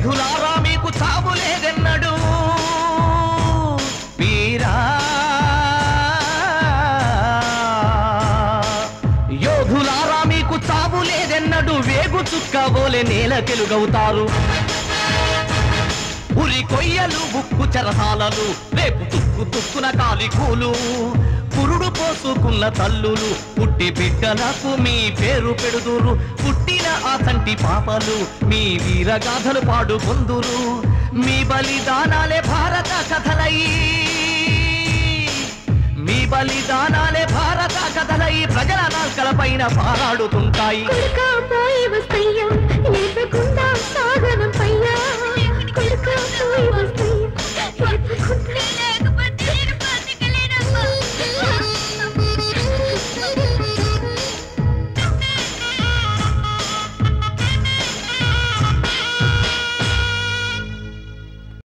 యోధులారా మీకు చావు లేదెన్నడు వీరా యోధులారా మీకు చావు లేదెన్నడు వేగు చుక్కబోలే నేల తెలుగవుతారు ఉరి కొయ్యలు ఉక్కు చెరసాలలు రేపు తుక్కు తుక్కున కాలికూలు పురుడు పోసుకున్న తల్లులు పుట్టి బిడ్డలకు మీ పేరు పెడుదురు పుట్టిన ఆ సంటి పాపలు మీ వీరగాథలు పాడుకొందురు మీ బలిదానాలే భారత కథలై మీ బలిదానాలే భారత కథలై ప్రజల నాల్కల పైన పారాడుతుంటాయి కొడుకా పోయి వస్తయ్యా